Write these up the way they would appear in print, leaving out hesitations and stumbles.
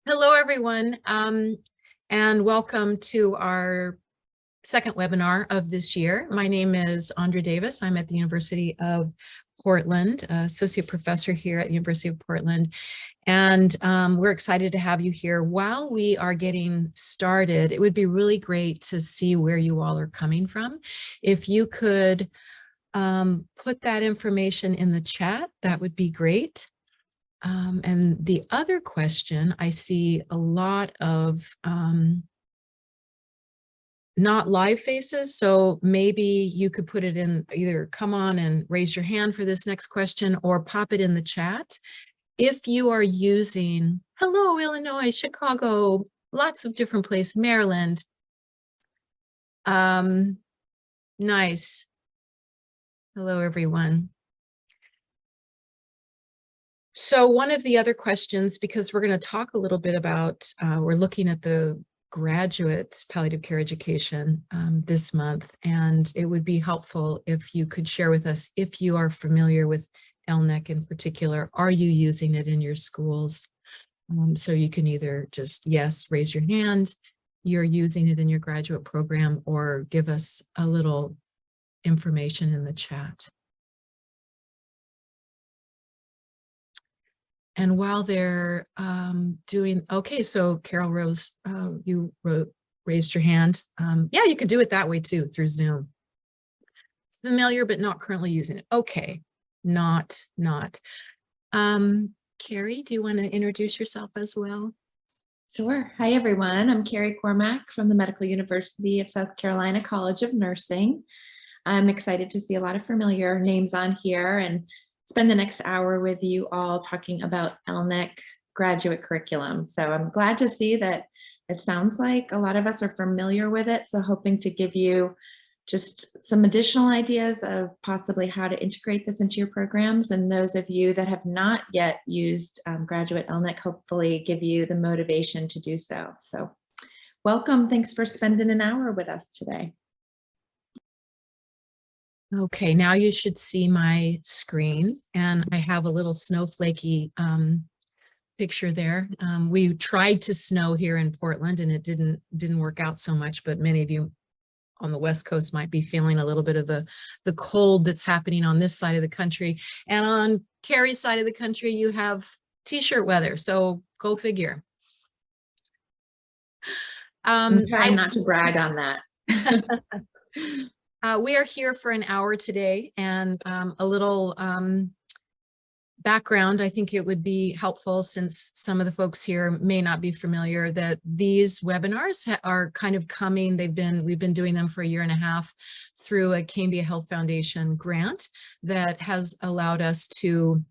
Hello, everyone, and welcome to our second webinar of this year. My name is Andra Davis. I'm at the University of Portland, associate professor here at the University of Portland, and we're excited to have you here. While we are getting started, it would be really great to see where you all are coming from. If you could put that information in the chat, that would be great. And the other question, I see a lot of not live faces, so maybe you could put it in, either come on and raise your hand for this next question or pop it in the chat. If you are using, hello, Illinois, Chicago, lots of different places, Maryland. Nice. Hello, everyone. So one of the other questions, because we're going to talk a little bit about, we're looking at the graduate palliative care education this month, and it would be helpful if you could share with us if you are familiar with ELNEC in particular. Are you using it in your schools? So you can either just, yes, raise your hand, you're using it in your graduate program, or give us a little information in the chat. And while they're doing, okay, so Carol Rose, you raised your hand. Yeah, you could do it that way too, through Zoom. Familiar, but not currently using it. Okay, not. Carrie, do you want to introduce yourself as well? Sure. Hi, everyone. I'm Carrie Cormack from the Medical University of South Carolina College of Nursing. I'm excited to see a lot of familiar names on here and spend the next hour with you all talking about ELNEC graduate curriculum. So I'm glad to see that it sounds like a lot of us are familiar with it. So hoping to give you just some additional ideas of possibly how to integrate this into your programs. And those of you that have not yet used graduate ELNEC, hopefully give you the motivation to do so. So welcome. Thanks for spending an hour with us today. Okay, now you should see my screen, and I have a little snowflakey picture there. We tried to snow here in Portland, and it didn't work out so much, but many of you on the West Coast might be feeling a little bit of the cold that's happening on this side of the country. And on Carrie's side of the country, you have t-shirt weather, so go figure. I'm trying not to brag on that. We are here for an hour today, and a little background. I think it would be helpful, since some of the folks here may not be familiar, that these webinars are kind of coming. We've been doing them for a year and a half through a Cambia Health Foundation grant that has allowed us to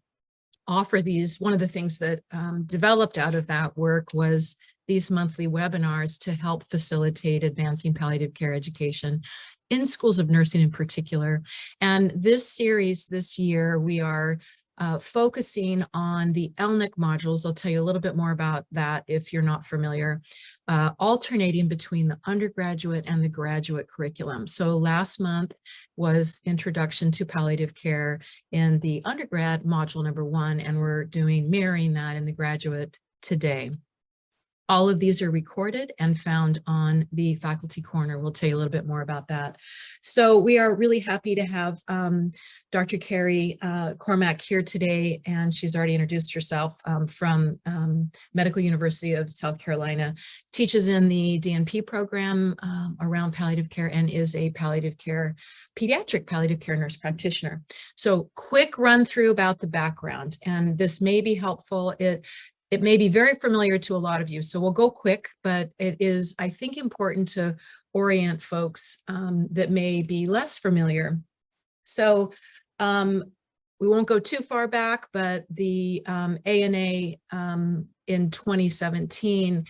offer these. One of the things that developed out of that work was these monthly webinars to help facilitate advancing palliative care education in schools of nursing in particular. And this series this year, we are focusing on the ELNEC modules. I'll tell you a little bit more about that if you're not familiar, alternating between the undergraduate and the graduate curriculum. So last month was Introduction to Palliative Care in the undergrad module number 1, and we're mirroring that in the graduate today. All of these are recorded and found on the faculty corner. We'll tell you a little bit more about that. So we are really happy to have Dr. Carrie Cormack here today, and she's already introduced herself, from Medical University of South Carolina, teaches in the DNP program around palliative care, and is a pediatric palliative care nurse practitioner. So quick run through about the background, and this may be helpful. It may be very familiar to a lot of you, so we'll go quick, but it is, I think, important to orient folks that may be less familiar. So we won't go too far back, but the ANA in 2017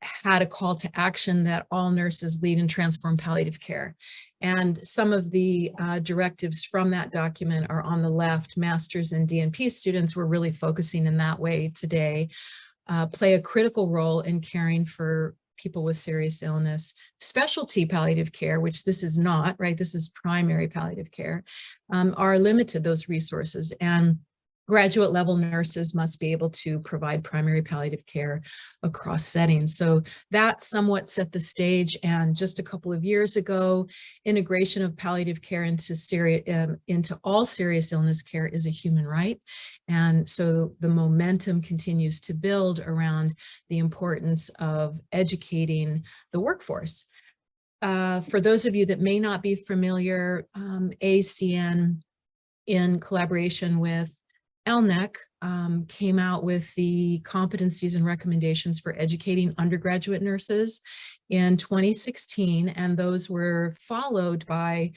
had a call to action that all nurses lead and transform palliative care. And some of the directives from that document are on the left. Masters and DNP students, were really focusing in that way today, play a critical role in caring for people with serious illness. Specialty palliative care, which this is not, right? This is primary palliative care, are limited, those resources. And graduate level nurses must be able to provide primary palliative care across settings. So that somewhat set the stage. And just a couple of years ago, integration of palliative care into all serious illness care is a human right. And so the momentum continues to build around the importance of educating the workforce. For those of you that may not be familiar, ACN, in collaboration with ELNEC, came out with the competencies and recommendations for educating undergraduate nurses in 2016, and those were followed by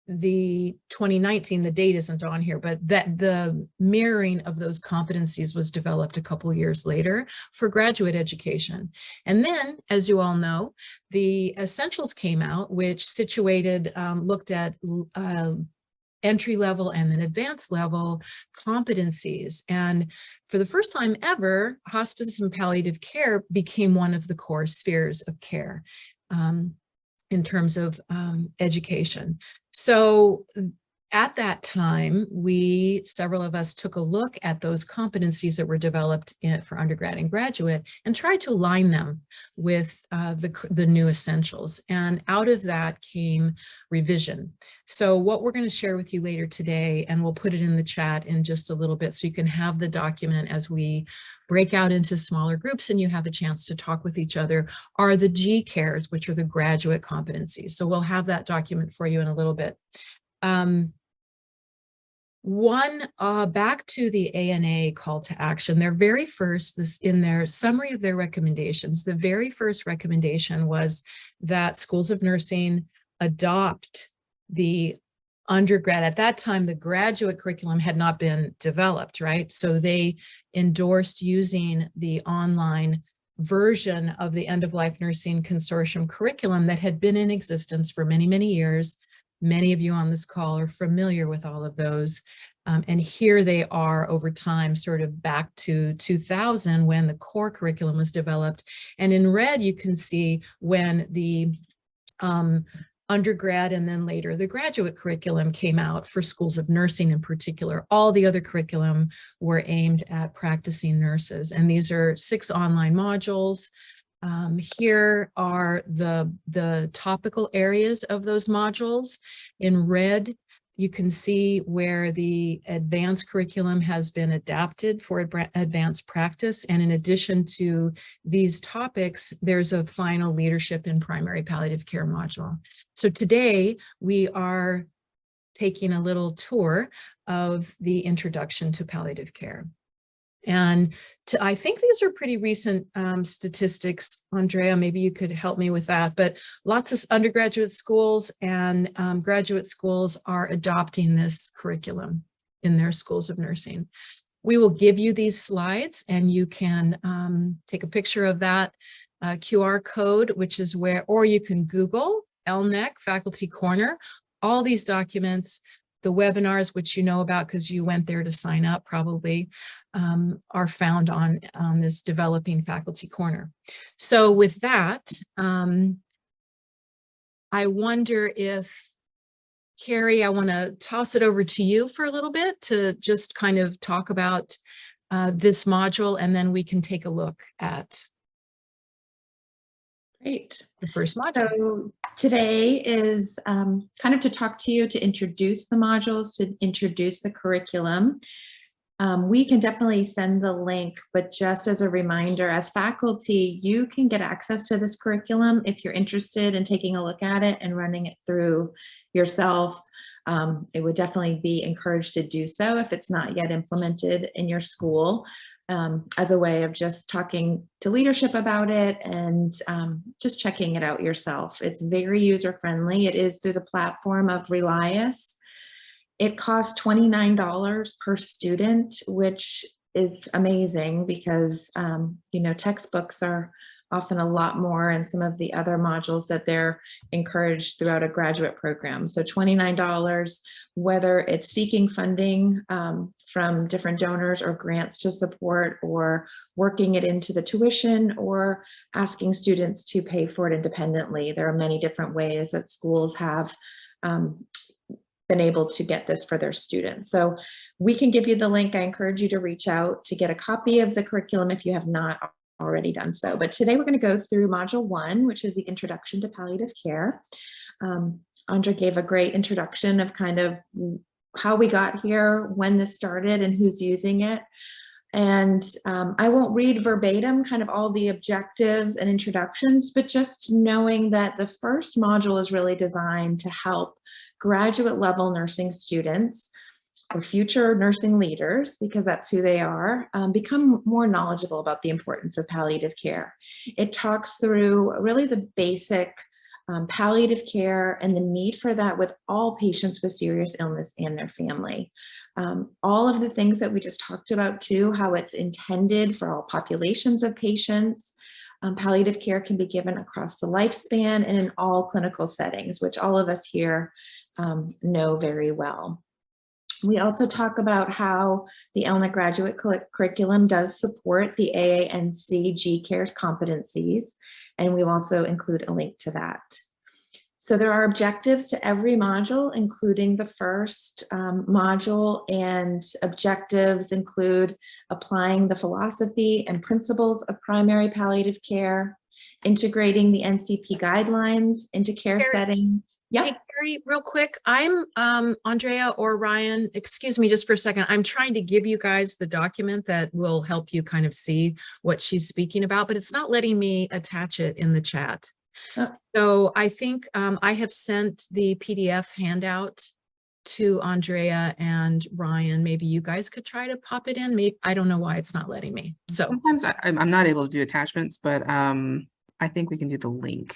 the 2019, the date isn't on here, but that the mirroring of those competencies was developed a couple years later for graduate education. And then, as you all know, the Essentials came out, which looked at entry level and then advanced level competencies. And for the first time ever, hospice and palliative care became one of the core spheres of care in terms of education. So at that time, several of us took a look at those competencies that were developed for undergrad and graduate and tried to align them with the new essentials. And out of that came revision. So what we're going to share with you later today, and we'll put it in the chat in just a little bit so you can have the document as we break out into smaller groups and you have a chance to talk with each other, are the GCARES, which are the graduate competencies. So we'll have that document for you in a little bit. Back to the ANA call to action, their very first, in their summary of their recommendations, the very first recommendation was that schools of nursing adopt the undergrad. At that time, the graduate curriculum had not been developed, right? So they endorsed using the online version of the end-of-life nursing consortium curriculum that had been in existence for many, many years. Many of you on this call are familiar with all of those. And here they are over time, sort of back to 2000 when the core curriculum was developed. And in red, you can see when the undergrad and then later the graduate curriculum came out for schools of nursing in particular. All the other curriculum were aimed at practicing nurses. And these are 6 online modules. Here are the topical areas of those modules. In red, you can see where the advanced curriculum has been adapted for advanced practice. And in addition to these topics, there's a final leadership in primary palliative care module. So today we are taking a little tour of the introduction to palliative care. And I think these are pretty recent statistics. Andrea, maybe you could help me with that, but lots of undergraduate schools and graduate schools are adopting this curriculum in their schools of nursing. We will give you these slides and you can take a picture of that QR code, which is or you can Google ELNEC Faculty Corner, all these documents. The webinars, which you know about because you went there to sign up probably, are found on this Developing Faculty Corner. So with that, I wonder if, Carrie, I want to toss it over to you for a little bit to just kind of talk about this module, and then we can take a look at Great. the first module. So today is kind of to talk to you, to introduce the modules, to introduce the curriculum. We can definitely send the link, but just as a reminder, as faculty, you can get access to this curriculum if you're interested in taking a look at it and running it through yourself. It would definitely be encouraged to do so if it's not yet implemented in your school, as a way of just talking to leadership about it and just checking it out yourself. It's very user-friendly. It is through the platform of Relias. It costs $29 per student, which is amazing because, textbooks are often a lot more and some of the other modules that they're encouraged throughout a graduate program. So $29, whether it's seeking funding from different donors or grants to support, or working it into the tuition, or asking students to pay for it independently. There are many different ways that schools have been able to get this for their students. So we can give you the link. I encourage you to reach out to get a copy of the curriculum if you have not already done so. But today we're going to go through Module 1, which is the Introduction to Palliative Care. Andra gave a great introduction of kind of how we got here, when this started, and who's using it. And I won't read verbatim kind of all the objectives and introductions, but just knowing that the first module is really designed to help graduate level nursing students or future nursing leaders, because that's who they are, become more knowledgeable about the importance of palliative care. It talks through really the basic palliative care and the need for that with all patients with serious illness and their family. All of the things that we just talked about too, how it's intended for all populations of patients. Palliative care can be given across the lifespan and in all clinical settings, which all of us here know very well. We also talk about how the ELNEC Graduate Curriculum does support the AANC G-Care competencies, and we'll also include a link to that. So there are objectives to every module, including the first module, and objectives include applying the philosophy and principles of primary palliative care, integrating the NCP guidelines into care settings. Yep. Hey, Carrie, real quick, I'm Andrea or Ryan, excuse me just for a second. I'm trying to give you guys the document that will help you kind of see what she's speaking about, but it's not letting me attach it in the chat. Oh. So I think I have sent the PDF handout to Andrea and Ryan. Maybe you guys could try to pop it in. Maybe, I don't know why it's not letting me. So sometimes I'm not able to do attachments, but I think we can do the link.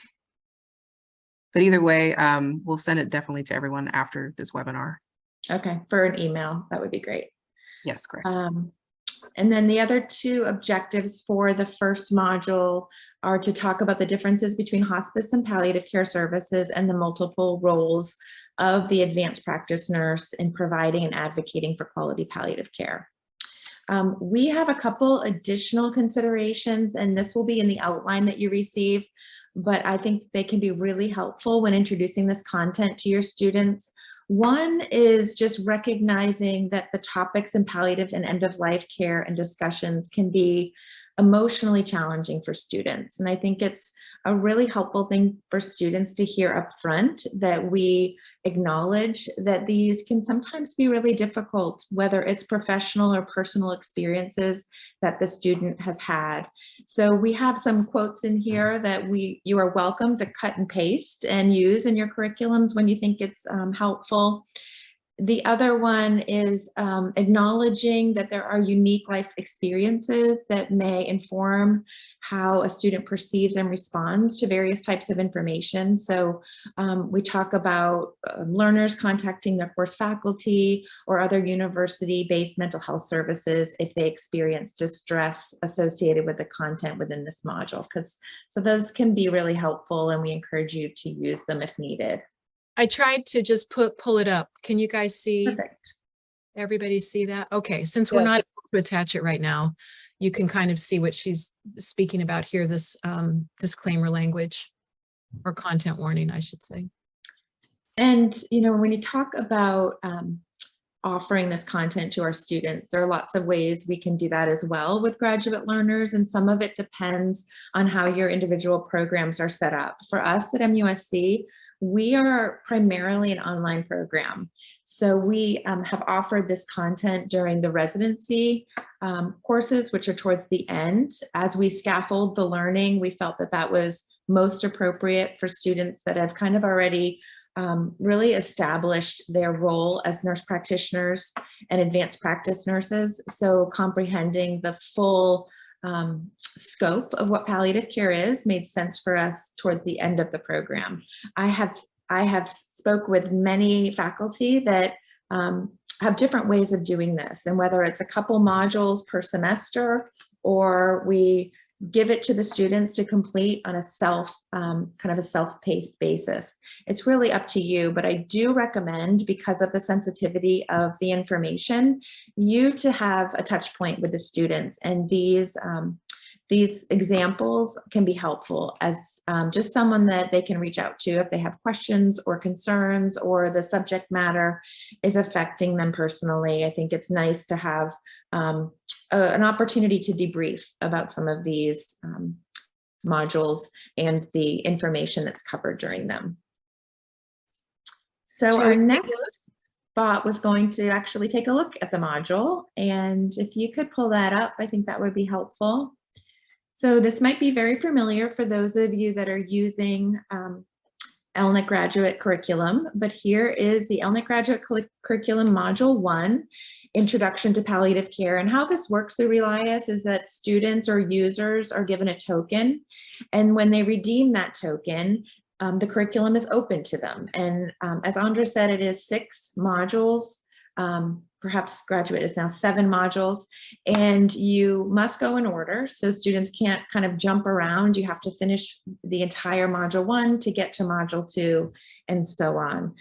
But either way, we'll send it definitely to everyone after this webinar. Okay, for an email, that would be great. Yes, correct. And then the other two objectives for the first module are to talk about the differences between hospice and palliative care services and the multiple roles of the advanced practice nurse in providing and advocating for quality palliative care. We have a couple additional considerations, and this will be in the outline that you receive, but I think they can be really helpful when introducing this content to your students. One is just recognizing that the topics in palliative and end-of-life care and discussions can be emotionally challenging for students. And I think it's a really helpful thing for students to hear up front, that we acknowledge that these can sometimes be really difficult, whether it's professional or personal experiences that the student has had. So we have some quotes in here that you are welcome to cut and paste and use in your curriculums when you think it's helpful. The other one is acknowledging that there are unique life experiences that may inform how a student perceives and responds to various types of information. So we talk about learners contacting their course faculty or other university-based mental health services if they experience distress associated with the content within this module. So those can be really helpful, and we encourage you to use them if needed. I tried to just pull it up. Can you guys see? Perfect. Everybody see that? Okay, since we're not able to attach it right now, you can kind of see what she's speaking about here, this disclaimer language or content warning, I should say. And, you know, when you talk about offering this content to our students, there are lots of ways we can do that as well with graduate learners, and some of it depends on how your individual programs are set up. For us at MUSC, we are primarily an online program. So we have offered this content during the residency courses, which are towards the end. As we scaffold the learning, we felt that that was most appropriate for students that have kind of already really established their role as nurse practitioners and advanced practice nurses. So comprehending the full scope of what palliative care is made sense for us towards the end of the program. I have spoke with many faculty that have different ways of doing this, and whether it's a couple modules per semester or we give it to the students to complete on a kind of a self-paced basis. It's really up to you, but I do recommend, because of the sensitivity of the information, you to have a touch point with the students, and these these examples can be helpful as just someone that they can reach out to if they have questions or concerns or the subject matter is affecting them personally. I think it's nice to have an opportunity to debrief about some of these modules and the information that's covered during them. So our next spot was going to actually take a look at the module, and if you could pull that up, I think that would be helpful. So this might be very familiar for those of you that are using ELNEC Graduate Curriculum, but here is the ELNEC Graduate Curriculum Module 1, Introduction to Palliative Care. And how this works through Relias is that students or users are given a token, and when they redeem that token, the curriculum is open to them. And as Andra said, it is 6 modules. Perhaps Graduate is now 7 modules, and you must go in order. So students can't kind of jump around. You have to finish the entire module 1 to get to module 2 and so on.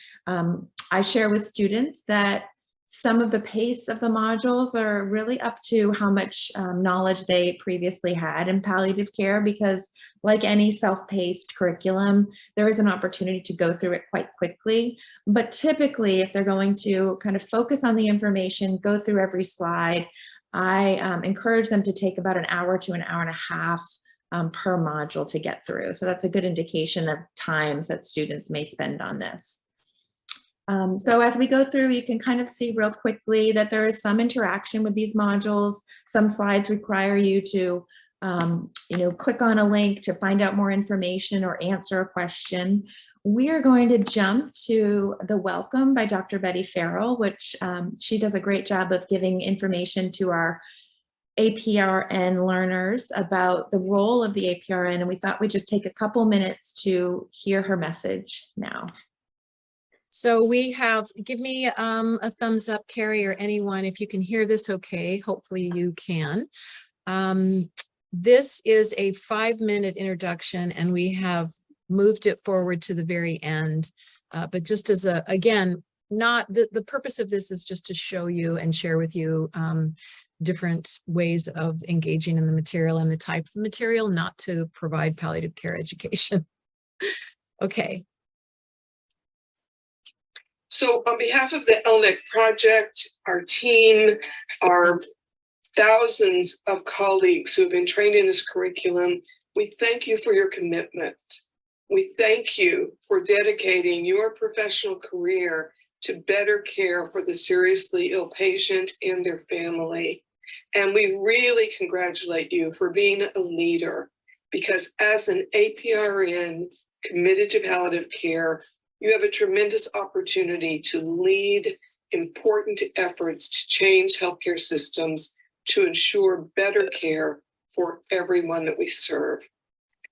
I share with students that some of the pace of the modules are really up to how much knowledge they previously had in palliative care, because like any self-paced curriculum, there is an opportunity to go through it quite quickly. But typically, if they're going to kind of focus on the information, go through every slide, I encourage them to take about an hour to an hour and a half per module to get through. So that's a good indication of times that students may spend on this. So as we go through, you can kind of see real quickly that there is some interaction with these modules. Some slides require you to, click on a link to find out more information or answer a question. We are going to jump to the welcome by Dr. Betty Farrell, which she does a great job of giving information to our APRN learners about the role of the APRN, and we thought we'd just take a couple minutes to hear her message now. So we have, give me a thumbs up, Carrie, or anyone, if you can hear this okay. Hopefully you can. This is a 5-minute introduction, and we have moved it forward to the very end. But just as a, again, not the purpose of this is just to show you and share with you different ways of engaging in the material and the type of material, not to provide palliative care education. Okay. So on behalf of the ELNEC project, our team, our thousands of colleagues who have been trained in this curriculum, we thank you for your commitment. We thank you for dedicating your professional career to better care for the seriously ill patient and their family. And we really congratulate you for being a leader, because as an APRN committed to palliative care, you have a tremendous opportunity to lead important efforts to change healthcare systems to ensure better care for everyone that we serve.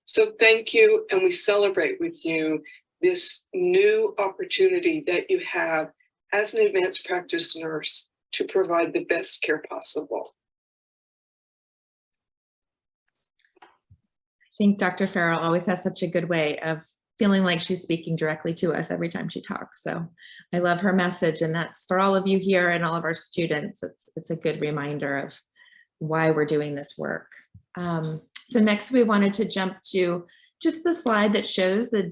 So thank you, and we celebrate with you this new opportunity that you have as an advanced practice nurse to provide the best care possible. I think Dr. Farrell always has such a good way of feeling like she's speaking directly to us every time she talks. So I love her message, and that's for all of you here and all of our students. It's a good reminder of why we're doing this work. So next we wanted to jump to just the slide that shows the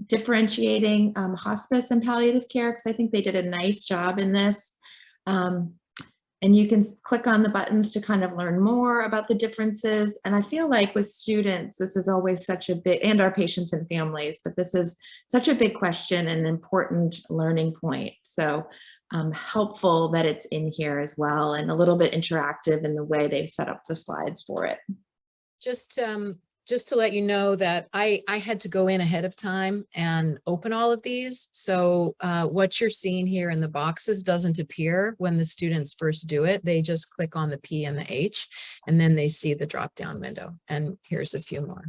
differentiating hospice and palliative care, because I think they did a nice job in this. And you can click on the buttons to kind of learn more about the differences. And I feel like with students, this is always such a big, and our patients and families, but this is such a big question and an important learning point. So helpful that it's in here as well, and a little bit interactive in the way they've set up the slides for it. Just to let you know that I had to go in ahead of time and open all of these. So what you're seeing here in the boxes doesn't appear when the students first do it. They just click on the P and the H, and then they see the drop-down window. And here's a few more.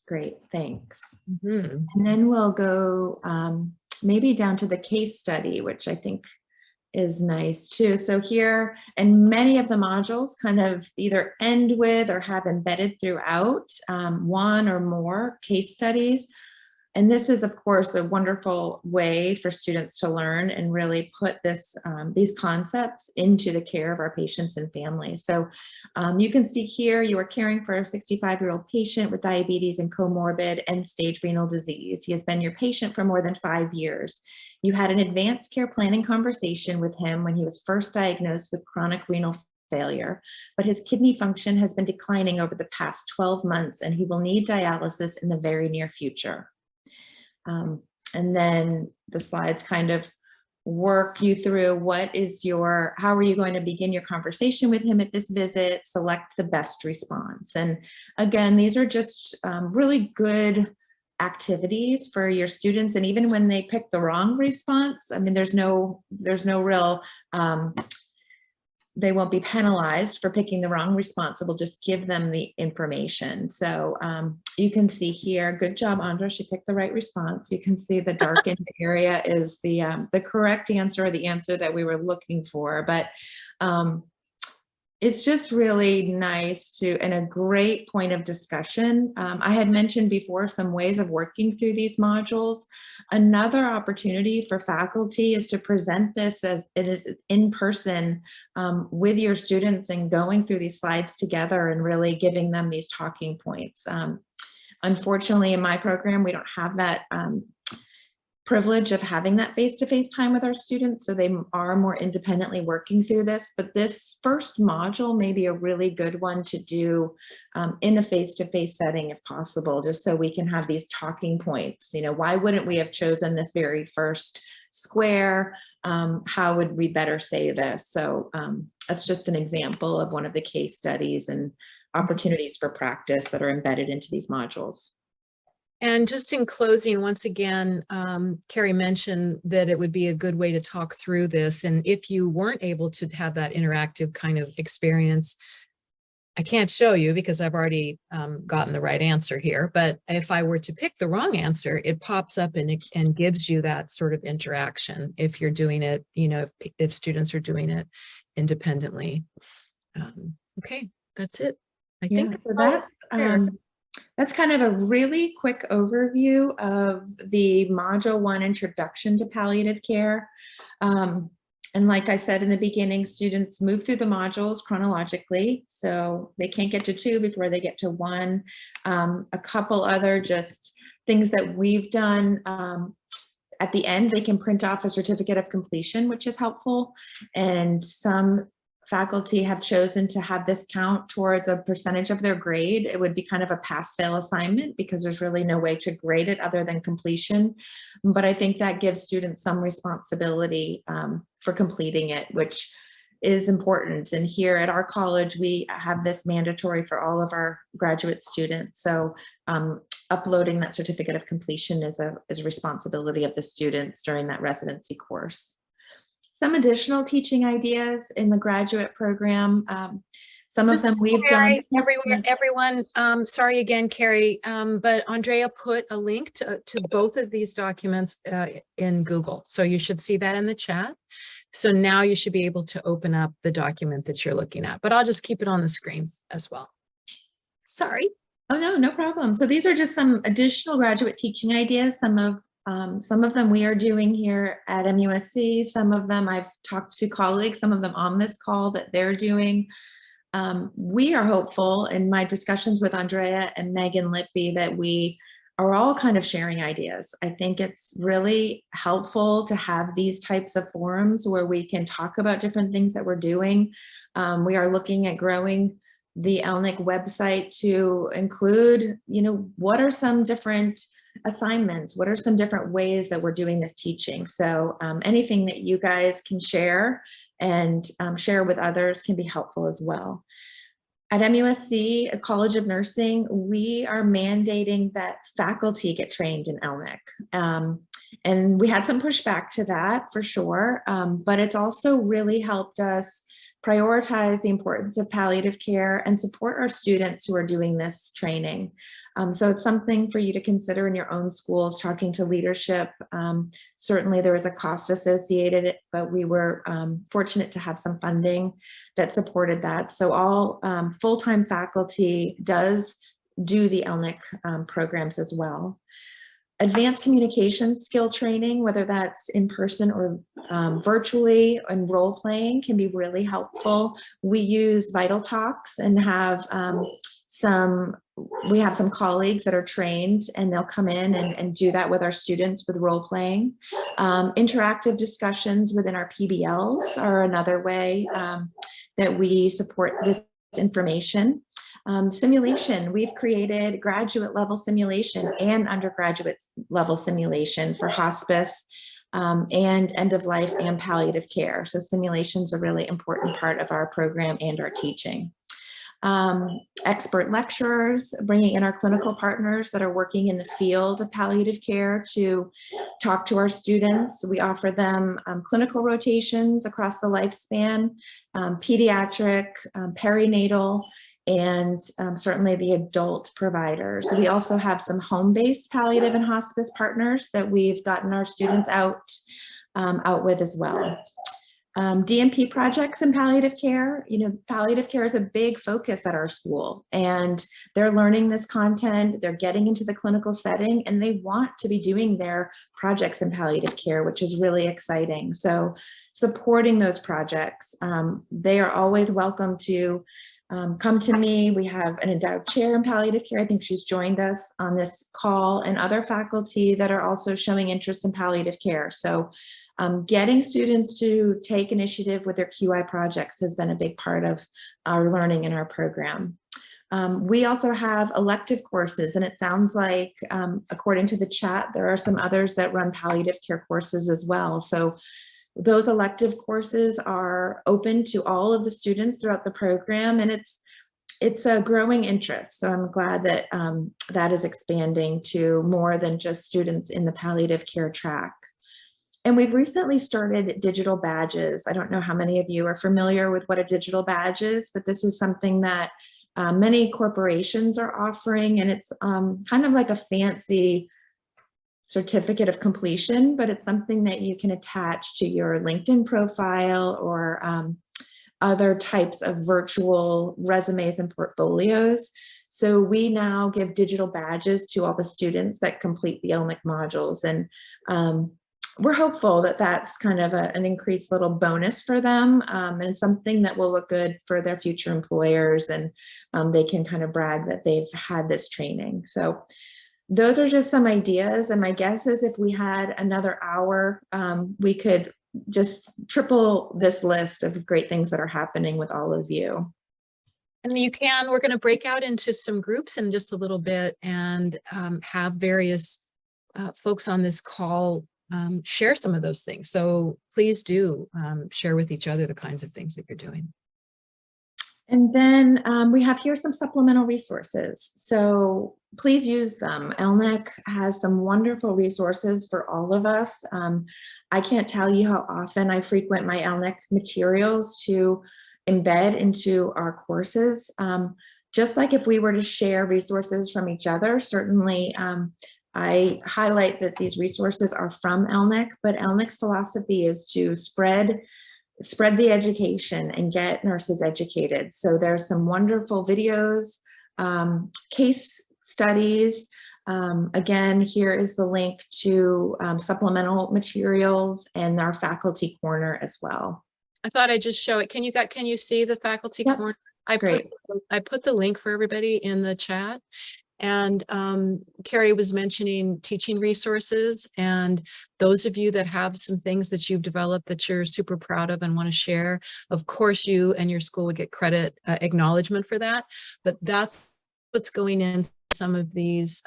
Great, thanks. Mm-hmm. And then we'll go maybe down to the case study, which I think is nice too. So here, and many of the modules kind of either end with or have embedded throughout one or more case studies. And this is, of course, a wonderful way for students to learn and really put this, these concepts into the care of our patients and families. So you can see here, you are caring for a 65-year-old patient with diabetes and comorbid end-stage renal disease. He has been your patient for more than 5 years. You had an advanced care planning conversation with him when he was first diagnosed with chronic renal failure, but his kidney function has been declining over the past 12 months and he will need dialysis in the very near future. And then the slides kind of work you through how are you going to begin your conversation with him at this visit, select the best response. And again, these are just really good activities for your students. And even when they pick the wrong response, I mean, there's no real, they won't be penalized for picking the wrong response. So we'll just give them the information. So you can see here, good job, Andra, she picked the right response. You can see the darkened area is the correct answer, or the answer that we were looking for. But it's just really nice and a great point of discussion. I had mentioned before some ways of working through these modules. Another opportunity for faculty is to present this as it is in person with your students and going through these slides together and really giving them these talking points. Unfortunately, in my program, we don't have that privilege of having that face-to-face time with our students, so they are more independently working through this. But this first module may be a really good one to do in a face-to-face setting if possible, just so we can have these talking points. You know, why wouldn't we have chosen this very first square? How would we better say this? So that's just an example of one of the case studies and opportunities for practice that are embedded into these modules. And just in closing, once again, Carrie mentioned that it would be a good way to talk through this. And if you weren't able to have that interactive kind of experience, I can't show you because I've already gotten the right answer here. But if I were to pick the wrong answer, it pops up and gives you that sort of interaction if you're doing it, you know, if students are doing it independently. Okay, that's it. I think so that's kind of a really quick overview of the Module 1 Introduction to Palliative Care. And like I said in the beginning, students move through the modules chronologically, so they can't get to 2 before they get to 1. A couple other just things that we've done. At the end, they can print off a certificate of completion, which is helpful. And some faculty have chosen to have this count towards a percentage of their grade. It would be kind of a pass-fail assignment because there's really no way to grade it other than completion. But I think that gives students some responsibility for completing it, which is important. And here at our college, we have this mandatory for all of our graduate students. So uploading that certificate of completion is a responsibility of the students during that residency course. Some additional teaching ideas in the graduate program. Some of them we've done. Everyone, sorry again, Carrie, but Andrea put a link to both of these documents in Google. So you should see that in the chat. So now you should be able to open up the document that you're looking at, but I'll just keep it on the screen as well. Sorry. Oh, no problem. So these are just some additional graduate teaching ideas. Some of them we are doing here at MUSC. Some of them I've talked to colleagues, some of them on this call that they're doing. We are hopeful in my discussions with Andrea and Megan Lippy that we are all kind of sharing ideas. I think it's really helpful to have these types of forums where we can talk about different things that we're doing. We are looking at growing the ELNEC website to include, you know, what are some different assignments, what are some different ways that we're doing this teaching. So anything that you guys can share and share with others can be helpful as well. At MUSC, a College of Nursing, we are mandating that faculty get trained in ELNEC. And we had some pushback to that for sure, but it's also really helped us prioritize the importance of palliative care and support our students who are doing this training. So it's something for you to consider in your own schools, talking to leadership. Certainly there is a cost associated, but we were fortunate to have some funding that supported that. So all full-time faculty does do the ELNEC programs as well. Advanced communication skill training, whether that's in person or virtually, and role playing can be really helpful. We use Vital Talks and have some colleagues that are trained, and they'll come in and do that with our students with role playing. Interactive discussions within our PBLs are another way that we support this information. Simulation, we've created graduate level simulation and undergraduate level simulation for hospice and end of life and palliative care. So simulation's a really important part of our program and our teaching. Expert lecturers, bringing in our clinical partners that are working in the field of palliative care to talk to our students. We offer them clinical rotations across the lifespan, pediatric, perinatal, and certainly the adult providers. We also have some home-based palliative and hospice partners that we've gotten our students out with as well. DMP projects in palliative care. You know, palliative care is a big focus at our school, and they're learning this content, they're getting into the clinical setting, and they want to be doing their projects in palliative care, which is really exciting. So supporting those projects, they are always welcome to come to me. We have an endowed chair in palliative care. I think she's joined us on this call, and other faculty that are also showing interest in palliative care. So getting students to take initiative with their QI projects has been a big part of our learning in our program. We also have elective courses, and it sounds like, according to the chat, there are some others that run palliative care courses as well. So those elective courses are open to all of the students throughout the program, and it's a growing interest. So I'm glad that that is expanding to more than just students in the palliative care track. And we've recently started digital badges. I don't know how many of you are familiar with what a digital badge is, but this is something that many corporations are offering, and it's kind of like a fancy certificate of completion, but it's something that you can attach to your LinkedIn profile or other types of virtual resumes and portfolios. So we now give digital badges to all the students that complete the ELNEC modules, and we're hopeful that that's kind of an increased little bonus for them, and something that will look good for their future employers, and they can kind of brag that they've had this training. So those are just some ideas, and my guess is if we had another hour, we could just triple this list of great things that are happening with all of you. And we're going to break out into some groups in just a little bit, and have various folks on this call share some of those things. So please do share with each other the kinds of things that you're doing. And then we have here some supplemental resources. So please use them. ELNEC has some wonderful resources for all of us. I can't tell you how often I frequent my ELNEC materials to embed into our courses. Just like if we were to share resources from each other, certainly I highlight that these resources are from ELNEC, but ELNEC's philosophy is to spread the education and get nurses educated. So there's some wonderful videos, case studies. Again, here is the link to supplemental materials and our faculty corner as well. I thought I'd just show it. Can you see the faculty Yep. corner? Great. I put the link for everybody in the chat. And Carrie was mentioning teaching resources, and those of you that have some things that you've developed that you're super proud of and want to share, of course you and your school would get credit acknowledgement for that, but that's what's going in some of these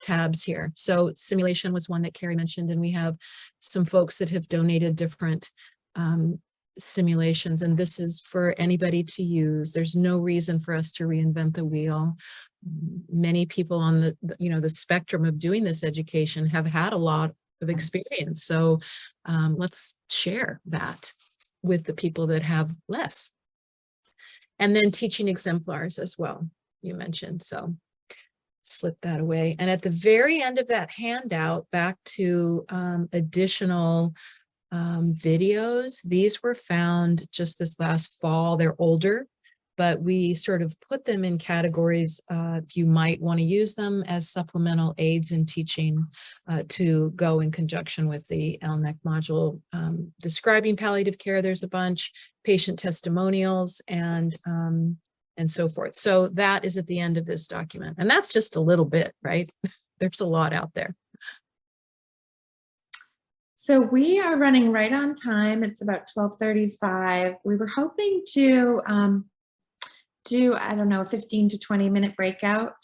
tabs here. So simulation was one that Carrie mentioned, and we have some folks that have donated different simulations, and this is for anybody to use. There's no reason for us to reinvent the wheel. Many people on the spectrum of doing this education have had a lot of experience. So let's share that with the people that have less. And then teaching exemplars as well, you mentioned. So slip that away. And at the very end of that handout, back to additional videos. These were found just this last fall. They're older. but we sort of put them in categories. If you might want to use them as supplemental aids in teaching to go in conjunction with the ELNEC module. Describing palliative care, there's a bunch, patient testimonials, and so forth. So that is at the end of this document. And that's just a little bit, right? There's a lot out there. So we are running right on time. It's about 12:35. We were hoping to do, I don't know, a 15 to 20-minute breakout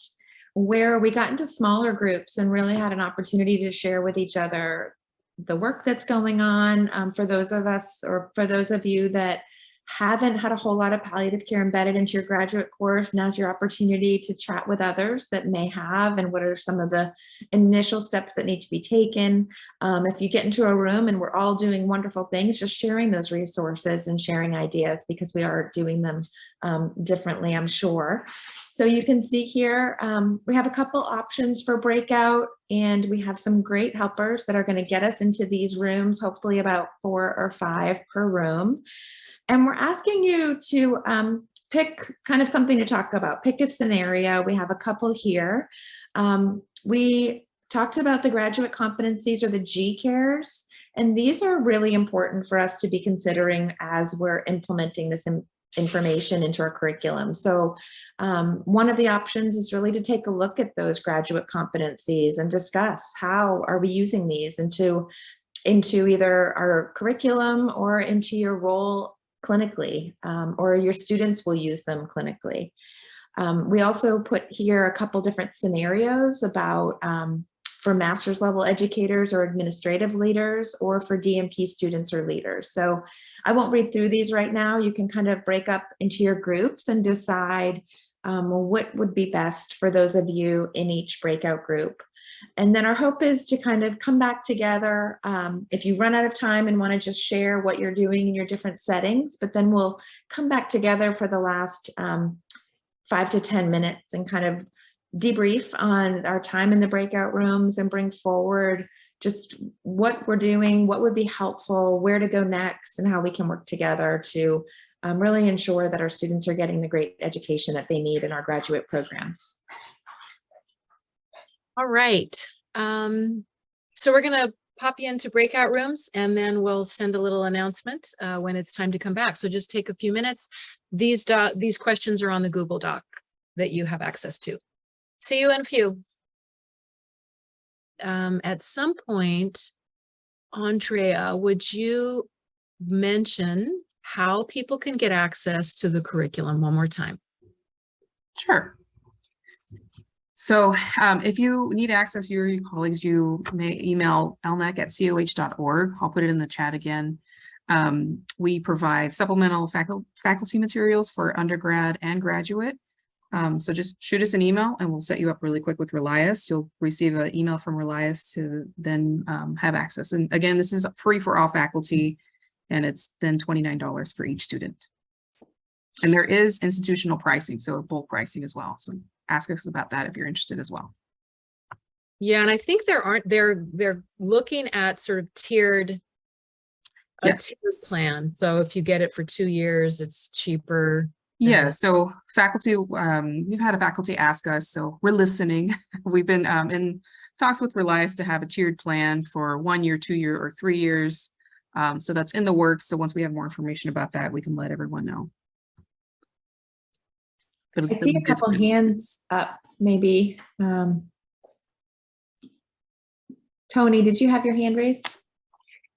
where we got into smaller groups and really had an opportunity to share with each other the work that's going on. For those of us, or for those of you that haven't had a whole lot of palliative care embedded into your graduate course, now's your opportunity to chat with others that may have, and what are some of the initial steps that need to be taken. If you get into a room and we're all doing wonderful things, just sharing those resources and sharing ideas, because we are doing them differently, I'm sure. So you can see here, we have a couple options for breakout, and we have some great helpers that are going to get us into these rooms, hopefully about 4 or 5 per room. And we're asking you to pick kind of something to talk about. Pick a scenario. We have a couple here. We talked about the graduate competencies, or the G-CARES, and these are really important for us to be considering as we're implementing this information into our curriculum. So one of the options is really to take a look at those graduate competencies and discuss how are we using these into either our curriculum or into your role clinically, or your students will use them clinically. We also put here a couple different scenarios about for master's level educators or administrative leaders, or for DMP students or leaders. So I won't read through these right now. You can kind of break up into your groups and decide what would be best for those of you in each breakout group. And then our hope is to kind of come back together if you run out of time and want to just share what you're doing in your different settings, but then we'll come back together for the last 5 to 10 minutes and kind of debrief on our time in the breakout rooms and bring forward just what we're doing, what would be helpful, where to go next, and how we can work together to really ensure that our students are getting the great education that they need in our graduate programs. All right. So we're going to pop you into breakout rooms, and then we'll send a little announcement when it's time to come back. So just take a few minutes. These questions are on the Google Doc that you have access to. See you in a few. At some point, Andrea, would you mention how people can get access to the curriculum one more time? Sure. So if you need access to your colleagues, you may email elnec@coh.org. I'll put it in the chat again. We provide supplemental faculty materials for undergrad and graduate. So just shoot us an email and we'll set you up really quick with Relias. You'll receive an email from Relias to then have access. And again, this is free for all faculty, and it's then $29 for each student. And there is institutional pricing, so bulk pricing as well. So ask us about that if you're interested as well. Yeah, and I think they're looking at sort of tiered plan. So if you get it for 2 years, it's cheaper. Yeah, so faculty, we've had a faculty ask us, so we're listening. We've been in talks with Relias to have a tiered plan for 1 year, 2 year, or 3 years. So that's in the works. So once we have more information about that, we can let everyone know. But I see a couple hands up, maybe. Tony, did you have your hand raised?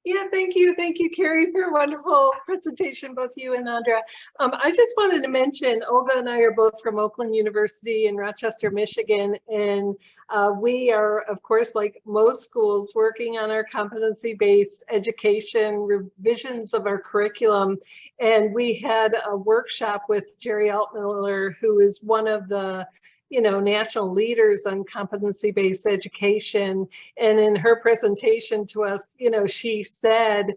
Yeah, thank you, Carrie, for a wonderful presentation, both you and Andra. I just wanted to mention, Olga and I are both from Oakland University in Rochester, Michigan, and we are, of course, like most schools, working on our competency-based education, revisions of our curriculum. And we had a workshop with Jerry Altmiller, who is one of the national leaders on competency-based education. And in her presentation to us, she said,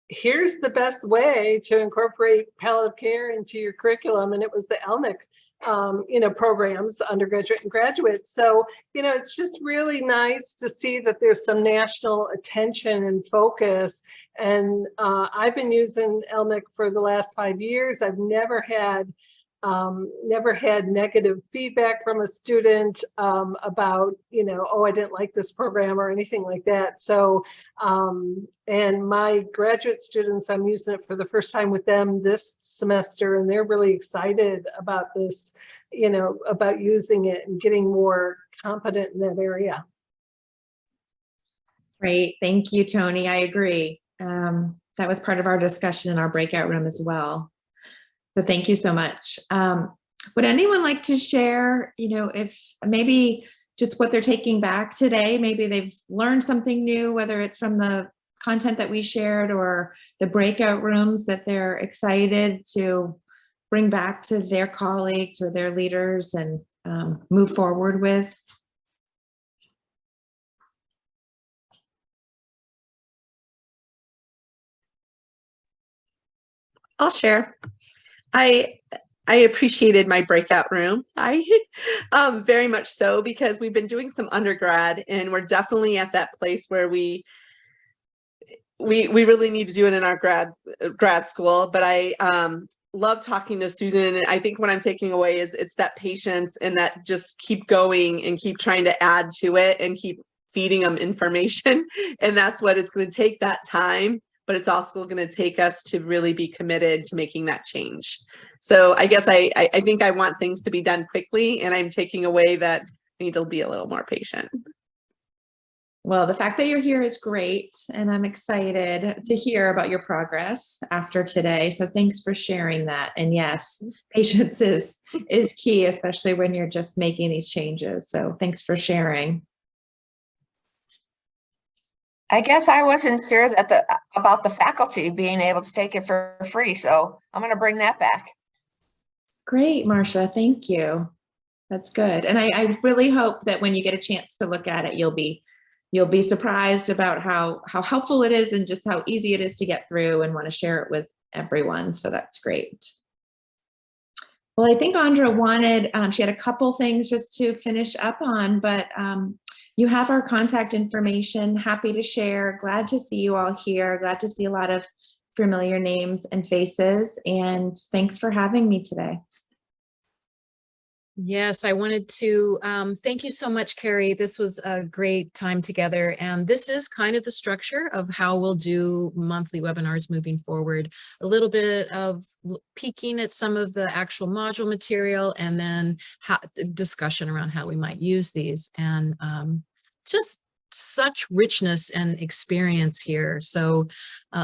here's the best way to incorporate palliative care into your curriculum. And it was the ELNEC, programs, undergraduate and graduate. So, it's just really nice to see that there's some national attention and focus. And I've been using ELNEC for the last 5 years. I've never had never had negative feedback from a student about, oh, I didn't like this program or anything like that. So, and my graduate students, I'm using it for the first time with them this semester, and they're really excited about this, about using it and getting more competent in that area. Great. Thank you, Tony. I agree. That was part of our discussion in our breakout room as well. So thank you so much. Would anyone like to share, if maybe just what they're taking back today? Maybe they've learned something new, whether it's from the content that we shared or the breakout rooms that they're excited to bring back to their colleagues or their leaders and move forward with. I'll share. I appreciated my breakout room. I very much so, because we've been doing some undergrad and we're definitely at that place where we really need to do it in our grad school. But I love talking to Susan, and I think what I'm taking away is it's that patience and that just keep going and keep trying to add to it and keep feeding them information. And that's what it's going to take, that time. But it's also going to take us to really be committed to making that change. So I guess I think I want things to be done quickly, and I'm taking away that I need to be a little more patient. Well, the fact that you're here is great, and I'm excited to hear about your progress after today. So thanks for sharing that. And yes, patience is key, especially when you're just making these changes. So thanks for sharing. I guess I wasn't sure that about the faculty being able to take it for free, so I'm going to bring that back. Great, Marcia. Thank you. That's good. And I really hope that when you get a chance to look at it, you'll be surprised about how helpful it is and just how easy it is to get through and want to share it with everyone. So that's great. Well, I think Andra wanted, she had a couple things just to finish up on, but you have our contact information. Happy to share. Glad to see you all here. Glad to see a lot of familiar names and faces. And thanks for having me today. Yes, I wanted to thank you so much, Carrie. This was a great time together. And this is kind of the structure of how we'll do monthly webinars moving forward. A little bit of peeking at some of the actual module material, and then discussion around how we might use these. And just such richness and experience here. So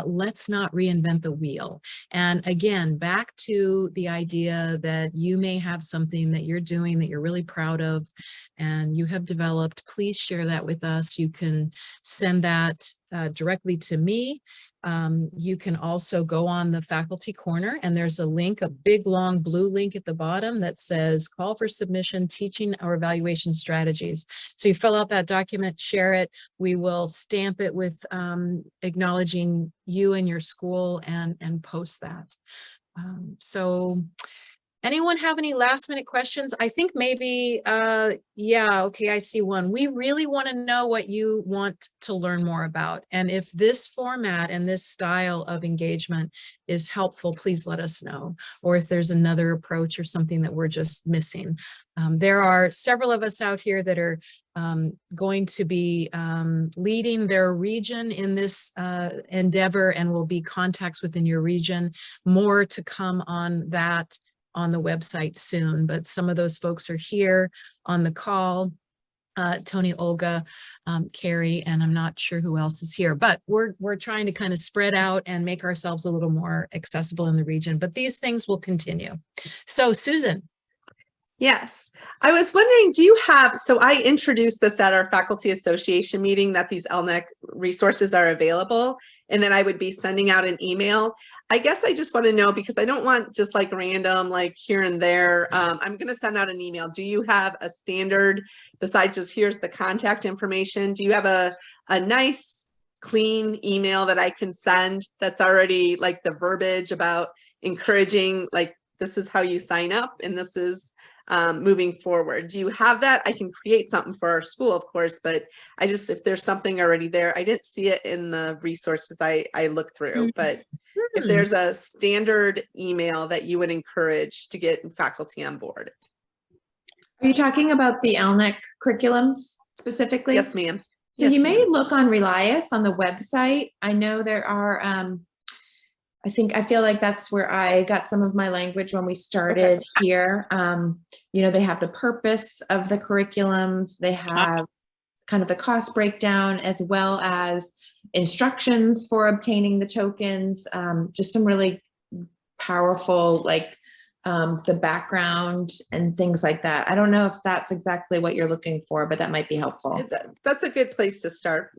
let's not reinvent the wheel. And again, back to the idea that you may have something that you're doing that you're really proud of and you have developed. Please share that with us. You can send that directly to me. You can also go on the faculty corner, and there's a link, a big long blue link at the bottom that says call for submission, teaching or evaluation strategies. So you fill out that document, share it. We will stamp it with acknowledging you and your school and post that. So anyone have any last minute questions? I think maybe, yeah, okay, I see one. We really want to know what you want to learn more about. And if this format and this style of engagement is helpful, please let us know. Or if there's another approach or something that we're just missing. There are several of us out here that are going to be leading their region in this endeavor, and will be contacts within your region. More to come on that on the website soon, but some of those folks are here on the call. Tony, Olga, Carrie, and I'm not sure who else is here, but we're trying to kind of spread out and make ourselves a little more accessible in the region, but these things will continue. So Susan. Yes, I was wondering, do you have, so I introduced this at our faculty association meeting that these ELNEC resources are available, and then I would be sending out an email. I guess I just want to know, because I don't want just like random, like here and there. I'm going to send out an email. Do you have a standard, besides just here's the contact information? Do you have a nice, clean email that I can send that's already like the verbiage about encouraging, like, this is how you sign up, and this is moving forward. Do you have that? I can create something for our school, of course, but I just, if there's something already there, I didn't see it in the resources I looked through, but if there's a standard email that you would encourage to get faculty on board. Are you talking about the ELNEC curriculums specifically? Yes, ma'am. So Yes, you may ma'am. look on Relias on the website. I know there are, I feel like that's where I got some of my language when we started here. You know, they have the purpose of the curriculums. They have kind of the cost breakdown, as well as instructions for obtaining the tokens. Just some really powerful, like the background and things like that. I don't know if that's exactly what you're looking for, but that might be helpful. That's a good place to start.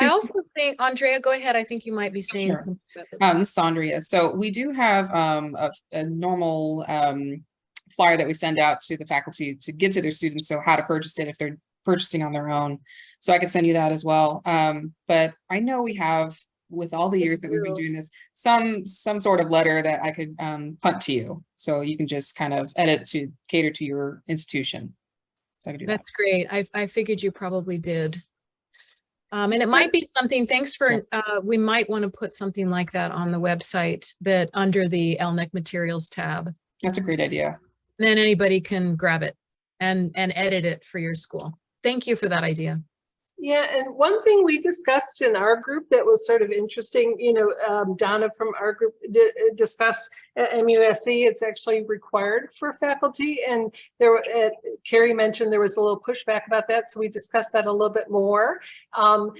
I also think, Andrea, go ahead. I think you might be saying Sure. something about This is Andrea. So we do have a normal flyer that we send out to the faculty to give to their students. So how to purchase it if they're purchasing on their own. So I can send you that as well. But I know we have, with all the years that we've been doing this, some sort of letter that I could punt to you. So you can just kind of edit to cater to your institution. So I can do that. That's great. I figured you probably did. And it might be something, thanks for, we might want to put something like that on the website, that under the ELNEC materials tab. That's a great idea. Then anybody can grab it and edit it for your school. Thank you for that idea. Yeah, and one thing we discussed in our group that was sort of interesting, you know, Donna from our group discussed at MUSC, it's actually required for faculty. And there, Carrie mentioned there was a little pushback about that. So we discussed that a little bit more. And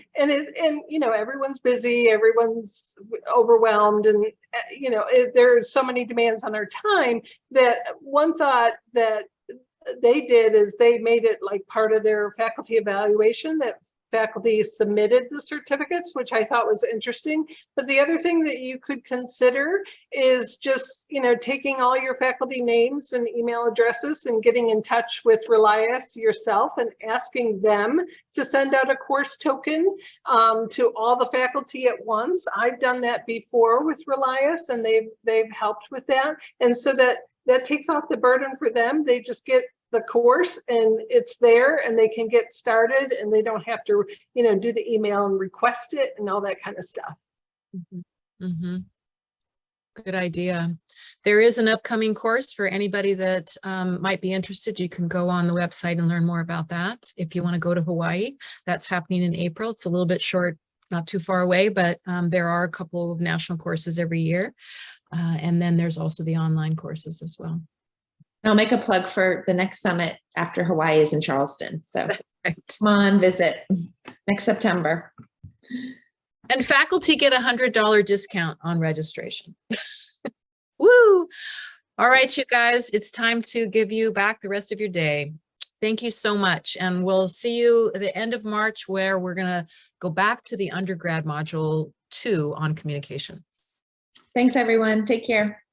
you know, everyone's busy, everyone's overwhelmed, and, you know, there are so many demands on our time that one thought that they did is they made it like part of their faculty evaluation, that faculty submitted the certificates, which I thought was interesting. But the other thing that you could consider is just, you know, taking all your faculty names and email addresses and getting in touch with Relias yourself and asking them to send out a course token to all the faculty at once. I've done that before with Relias, and they've helped with that. And so that takes off the burden for them. They just get the course and it's there and they can get started, and they don't have to, you know, do the email and request it and all that kind of stuff. Good idea. There is an upcoming course for anybody that might be interested. You can go on the website and learn more about that. If you want to go to Hawaii, that's happening in April. It's a little bit short, not too far away, but there are a couple of national courses every year. And then there's also the online courses as well. I'll make a plug for the next summit after Hawaii is in Charleston. So Right. come on, visit next September. And faculty get $100 discount on registration. Woo! All right, you guys, it's time to give you back the rest of your day. Thank you so much. And we'll see you at the end of March, where we're going to go back to the undergrad module 2 on communication. Thanks, everyone. Take care.